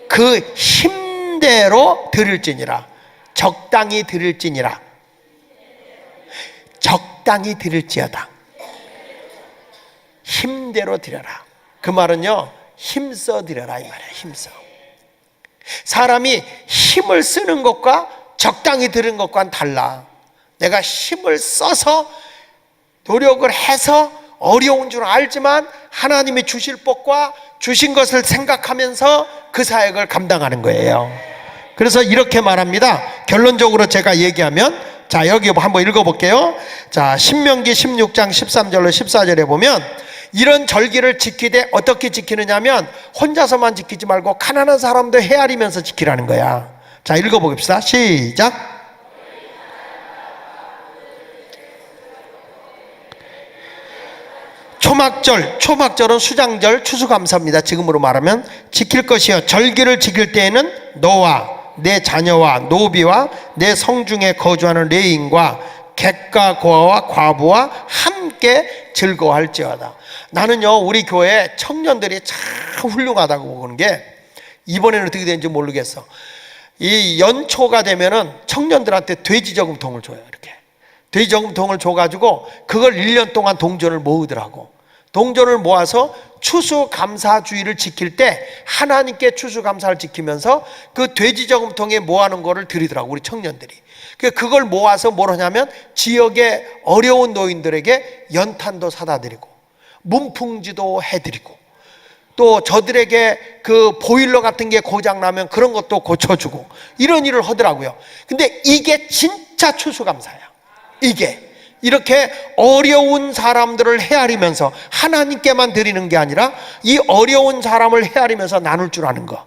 [SPEAKER 1] 그 힘대로 드릴지니라. 적당히 드릴지니라. 적당히 드릴지어다. 힘대로 드려라. 그 말은요, 힘써 드려라 이 말이에요. 힘써. 사람이 힘을 쓰는 것과 적당히 드리는 것과는 달라. 내가 힘을 써서 노력을 해서 어려운 줄 알지만 하나님이 주실 복과 주신 것을 생각하면서 그 사역을 감당하는 거예요. 그래서 이렇게 말합니다. 결론적으로 제가 얘기하면, 자, 여기 한번 읽어볼게요. 자, 신명기 16장 13절로 14절에 보면, 이런 절기를 지키되 어떻게 지키느냐면 혼자서만 지키지 말고 가난한 사람도 헤아리면서 지키라는 거야. 자, 읽어보겠습니다. 시작. 초막절은 수장절, 추수감사입니다. 지금으로 말하면 지킬 것이요, 절기를 지킬 때에는 너와 내 자녀와 노비와 내 성중에 거주하는 레인과 객과 고아와 과부와 함께 즐거워할지어다. 나는요, 우리 교회 청년들이 참 훌륭하다고 보는 게, 이번에는 어떻게 되는지 모르겠어. 이 연초가 되면은 청년들한테 돼지 저금통을 줘요. 이렇게 돼지 저금통을 줘가지고 그걸 1년 동안 동전을 모으더라고. 동전을 모아서 추수감사주의를 지킬 때 하나님께 추수감사를 지키면서 그 돼지 저금통에 모아놓은 거를 드리더라고, 우리 청년들이. 그걸 모아서 뭘 하냐면 지역의 어려운 노인들에게 연탄도 사다 드리고 문풍지도 해드리고, 또 저들에게 그 보일러 같은 게 고장나면 그런 것도 고쳐주고, 이런 일을 하더라고요. 근데 이게 진짜 추수감사야. 이게 이렇게 어려운 사람들을 헤아리면서 하나님께만 드리는 게 아니라 이 어려운 사람을 헤아리면서 나눌 줄 아는 거,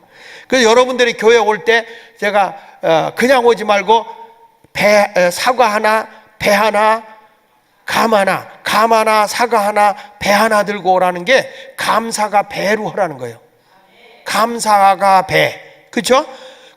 [SPEAKER 1] 그래서 여러분들이 교회 올 때 제가 그냥 오지 말고 사과 하나, 배 하나, 감 하나, 사과 하나, 배 하나 들고 오라는 게 감사가 배로 하라는 거예요. 감사가 배, 그렇죠?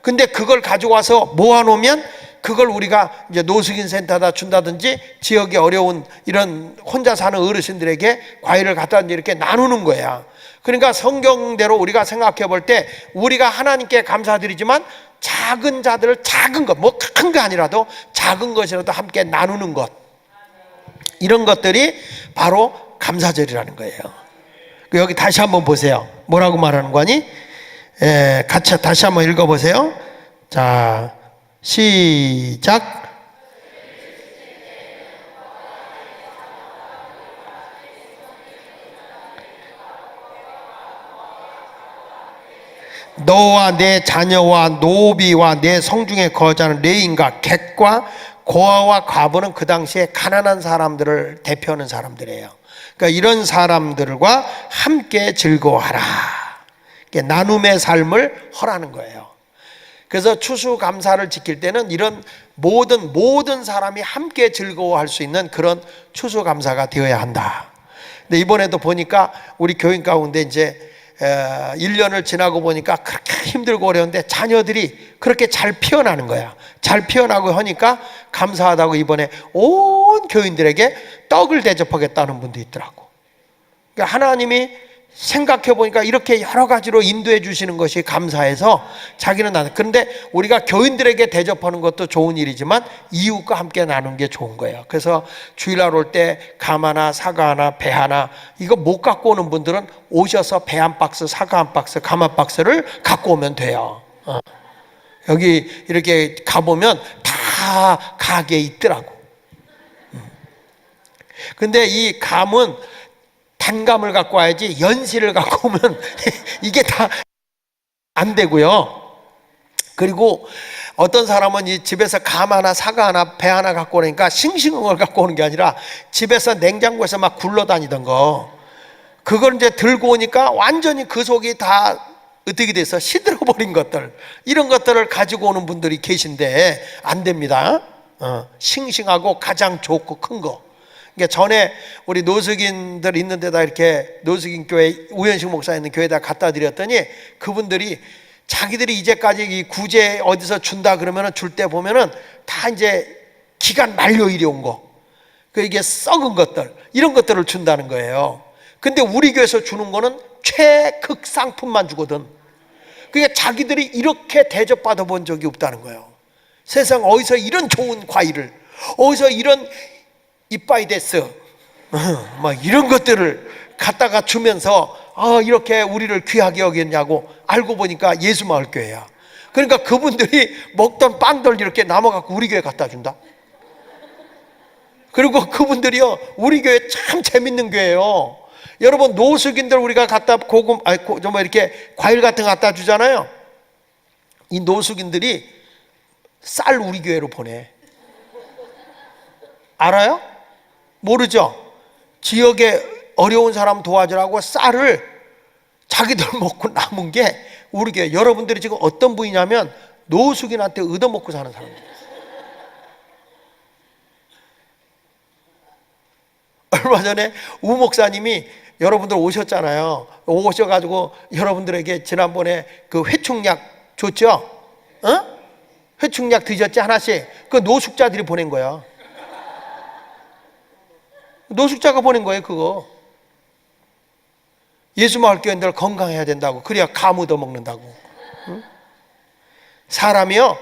[SPEAKER 1] 근데 그걸 가지고 와서 모아놓으면 그걸 우리가 이제 노숙인 센터다 준다든지 지역에 어려운 이런 혼자 사는 어르신들에게 과일을 갖다 이렇게 나누는 거야. 그러니까 성경대로 우리가 생각해 볼 때 우리가 하나님께 감사드리지만 작은 자들을 작은 것, 뭐 큰 거 아니라도 작은 것이라도 함께 나누는 것, 이런 것들이 바로 감사절이라는 거예요. 여기 다시 한번 보세요. 뭐라고 말하는 거니? 같이 다시 한번 읽어보세요. 자, 시작. 너와 내 자녀와 노비와 내 성중에 거주하는 레인과 객과 고아와 과부는 그 당시에 가난한 사람들을 대표하는 사람들이에요. 그러니까 이런 사람들과 함께 즐거워하라. 나눔의 삶을 허라는 거예요. 그래서 추수감사를 지킬 때는 이런 모든 사람이 함께 즐거워할 수 있는 그런 추수감사가 되어야 한다. 근데 이번에도 보니까 우리 교인 가운데 이제 1년을 지나고 보니까 그렇게 힘들고 어려운데 자녀들이 그렇게 잘 피어나는 거야. 잘 피어나고 하니까 감사하다고 이번에 온 교인들에게 떡을 대접하겠다는 분도 있더라고. 그러니까 하나님이 생각해 보니까 이렇게 여러 가지로 인도해 주시는 것이 감사해서 자기는 나는. 그런데 우리가 교인들에게 대접하는 것도 좋은 일이지만 이웃과 함께 나누는 게 좋은 거예요. 그래서 주일날 올 때 감 하나, 사과 하나, 배 하나, 이거 못 갖고 오는 분들은 오셔서 배 한 박스, 사과 한 박스, 감 한 박스를 갖고 오면 돼요. 여기 이렇게 가보면 다 가게에 있더라고. 근데 이 감은 단감을 갖고 와야지 연실을 갖고 오면 이게 다 안 되고요. 그리고 어떤 사람은 이 집에서 감 하나, 사과 하나, 배 하나 갖고 오니까 싱싱한 걸 갖고 오는 게 아니라 집에서 냉장고에서 막 굴러다니던 거, 그걸 이제 들고 오니까 완전히 그 속이 다 어떻게 돼서 시들어버린 것들, 이런 것들을 가지고 오는 분들이 계신데 안 됩니다. 싱싱하고 가장 좋고 큰 거. 그러니까 전에 우리 노숙인들 있는 데다 이렇게 노숙인 교회 우현식 목사 있는 교회에다 갖다 드렸더니 그분들이 자기들이 이제까지 이 구제 어디서 준다 그러면은 줄 때 보면은 다 이제 기간 만료 일이 온 거, 그 이게 썩은 것들, 이런 것들을 준다는 거예요. 근데 우리 교회에서 주는 거는 최극 상품만 주거든. 그게 자기들이 이렇게 대접받아 본 적이 없다는 거예요. 세상 어디서 이런 좋은 과일을, 어디서 이런 이빠이 됐어, 막 이런 것들을 갖다가 주면서 이렇게 우리를 귀하게 여겼냐고. 알고 보니까 예수마을교회야. 그러니까 그분들이 먹던 빵들 이렇게 남아갖고 우리 교회 갖다 준다. 그리고 그분들이요, 우리 교회 참 재밌는 교회예요. 여러분, 노숙인들 우리가 갖다 좀 이렇게 과일 같은 거 갖다 주잖아요. 이 노숙인들이 쌀 우리 교회로 보내. 알아요? 모르죠? 지역에 어려운 사람 도와주라고 쌀을 자기들 먹고 남은 게 우리 교회. 여러분들이 지금 어떤 분이냐면 노숙인한테 얻어먹고 사는 사람들. 얼마 전에 우 목사님이 여러분들 오셨잖아요. 오셔가지고 여러분들에게 지난번에 그 회충약 줬죠? 회충약 드셨지? 하나씩. 그 노숙자들이 보낸 거야. 노숙자가 보낸 거예요, 그거. 예수마을 교인들 건강해야 된다고. 그래야 감 얻어 먹는다고. 사람이요,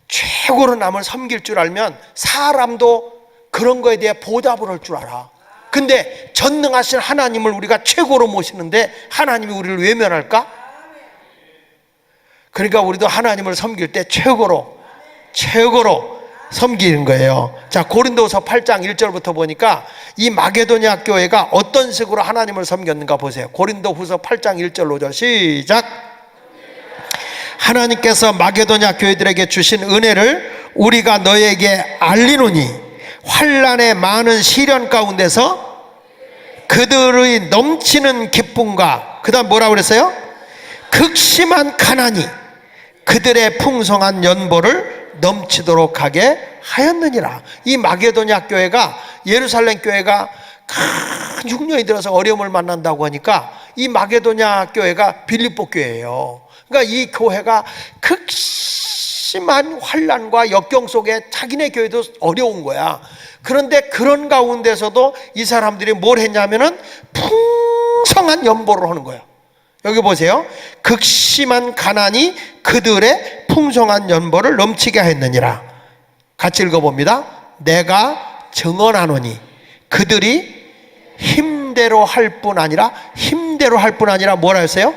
[SPEAKER 1] 최고로 남을 섬길 줄 알면 사람도 그런 거에 대해 보답을 할 줄 알아. 근데 전능하신 하나님을 우리가 최고로 모시는데 하나님이 우리를 외면할까? 그러니까 우리도 하나님을 섬길 때 최고로 섬기는 거예요. 자, 고린도서 8장 1절부터 보니까 이 마게도냐 교회가 어떤 식으로 하나님을 섬겼는가 보세요. 고린도후서 8장 1절 5절 시작. 하나님께서 마게도냐 교회들에게 주신 은혜를 우리가 너에게 알리노니 환난의 많은 시련 가운데서 그들의 넘치는 기쁨과, 그 다음 뭐라고 그랬어요? 극심한 가난이 그들의 풍성한 연보를 넘치도록 하게 하였느니라. 이 마게도냐 교회가, 예루살렘 교회가 큰 흉년이 들어서 어려움을 만난다고 하니까 이 마게도냐 교회가 빌립보 교회예요. 그러니까 이 교회가 극심한 환난과 역경 속에 자기네 교회도 어려운 거야. 그런데 그런 가운데서도 이 사람들이 뭘 했냐면은 풍성한 연보를 하는 거예요. 여기 보세요. 극심한 가난이 그들의 풍성한 연보를 넘치게 했느니라. 같이 읽어봅니다. 내가 증언하노니 그들이 힘대로 할 뿐 아니라, 힘대로 할 뿐 아니라 뭐라 했어요?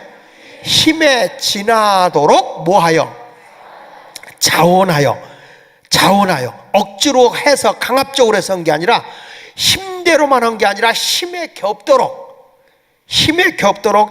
[SPEAKER 1] 힘에 지나도록 뭐하여? 자원하여. 억지로 해서 강압적으로 해서 한 게 아니라, 힘대로만 한 게 아니라 힘에 겹도록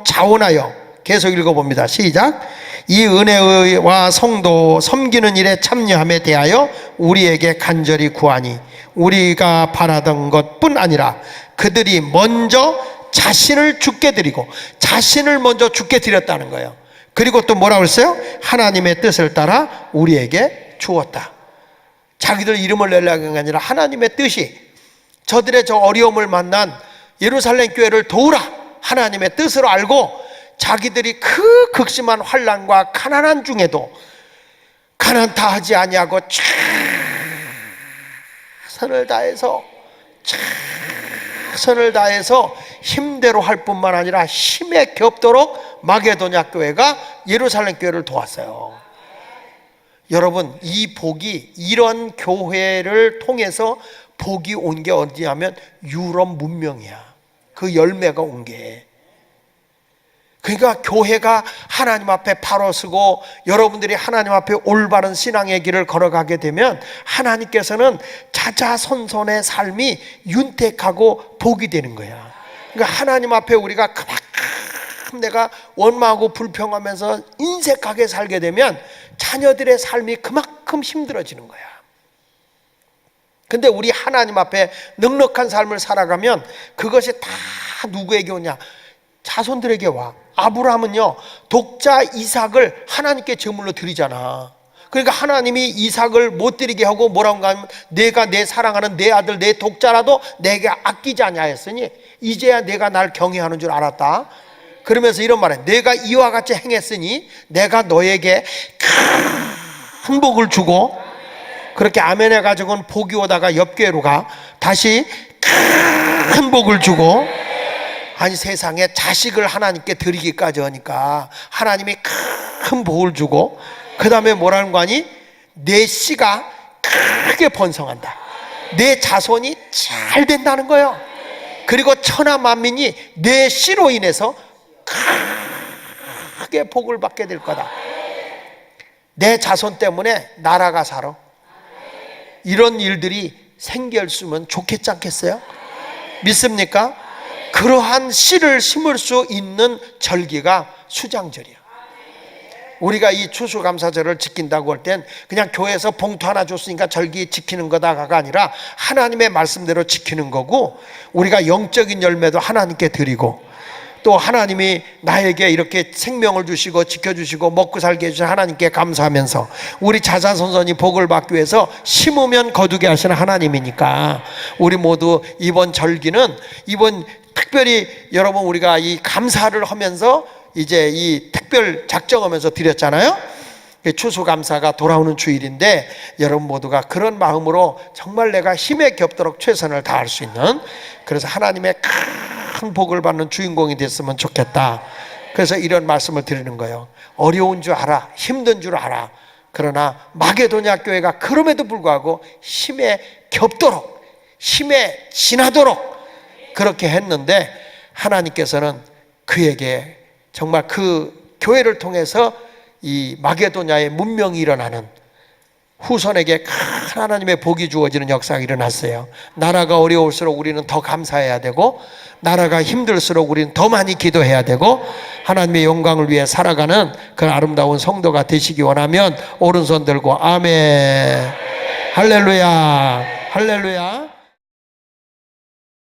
[SPEAKER 1] 자원하여. 계속 읽어봅니다. 시작. 이 은혜와 성도 섬기는 일에 참여함에 대하여 우리에게 간절히 구하니 우리가 바라던 것뿐 아니라 그들이 먼저 자신을 죽게 드리고, 자신을 먼저 죽게 드렸다는 거예요. 그리고 또 뭐라고 했어요? 하나님의 뜻을 따라 우리에게 주었다. 자기들 이름을 내려고 한 게 아니라 하나님의 뜻이, 저들의 저 어려움을 만난 예루살렘 교회를 도우라, 하나님의 뜻으로 알고 자기들이 그 극심한 환난과 가난한 중에도 가난 다 하지 아니하고 최선을 다해서 힘대로 할 뿐만 아니라 힘에 겹도록 마게도냐 교회가 예루살렘 교회를 도왔어요. 여러분, 이 복이, 이런 교회를 통해서 복이 온 게 어디냐면 유럽 문명이야. 그 열매가 온 게. 그러니까 교회가 하나님 앞에 바로 서고 여러분들이 하나님 앞에 올바른 신앙의 길을 걸어가게 되면 하나님께서는 자자손손의 삶이 윤택하고 복이 되는 거야. 그러니까 하나님 앞에 우리가 그만큼 내가 원망하고 불평하면서 인색하게 살게 되면 자녀들의 삶이 그만큼 힘들어지는 거야. 근데 우리 하나님 앞에 넉넉한 삶을 살아가면 그것이 다 누구에게 오냐? 자손들에게 와. 아브라함은요, 독자 이삭을 하나님께 제물로 드리잖아. 그러니까 하나님이 이삭을 못 드리게 하고 뭐라고 하면, 내가 내 사랑하는 내 아들 내 독자라도 내게 아끼지 아니하였으니 이제야 내가 날 경외하는 줄 알았다. 그러면서 이런 말해. 내가 이와 같이 행했으니 내가 너에게 큰 복을 주고, 그렇게 아멘 해가지고는 복이 오다가 옆교회로 가. 다시 큰 복을 주고, 아니 세상에 자식을 하나님께 드리기까지 하니까 하나님이 큰 복을 주고, 그 다음에 뭐라는 거 아니? 내 씨가 크게 번성한다. 내 자손이 잘 된다는 거예요. 그리고 천하 만민이 내 씨로 인해서 크게 복을 받게 될 거다. 내 자손 때문에 나라가 살아. 이런 일들이 생겼으면 좋겠지 않겠어요? 믿습니까? 그러한 씨를 심을 수 있는 절기가 수장절이야. 우리가 이 추수감사절을 지킨다고 할 땐 그냥 교회에서 봉투 하나 줬으니까 절기 지키는 거다가 아니라 하나님의 말씀대로 지키는 거고, 우리가 영적인 열매도 하나님께 드리고, 또 하나님이 나에게 이렇게 생명을 주시고 지켜주시고 먹고 살게 해주신 하나님께 감사하면서 우리 자자손손이 복을 받기 위해서 심으면 거두게 하시는 하나님이니까, 우리 모두 이번 절기는, 이번 특별히 여러분 우리가 이 감사를 하면서 이제 이 특별 작정하면서 드렸잖아요. 추수감사가 돌아오는 주일인데 여러분 모두가 그런 마음으로 정말 내가 힘에 겹도록 최선을 다할 수 있는, 그래서 하나님의 큰 복을 받는 주인공이 됐으면 좋겠다. 그래서 이런 말씀을 드리는 거예요. 어려운 줄 알아, 힘든 줄 알아. 그러나 마게도냐 교회가 그럼에도 불구하고 힘에 겹도록, 힘에 지나도록 그렇게 했는데, 하나님께서는 그에게 정말 그 교회를 통해서 이 마게도냐의 문명이 일어나는, 후손에게 큰 하나님의 복이 주어지는 역사가 일어났어요. 나라가 어려울수록 우리는 더 감사해야 되고, 나라가 힘들수록 우리는 더 많이 기도해야 되고, 하나님의 영광을 위해 살아가는 그 아름다운 성도가 되시기 원하면 오른손 들고 아멘. 할렐루야, 할렐루야.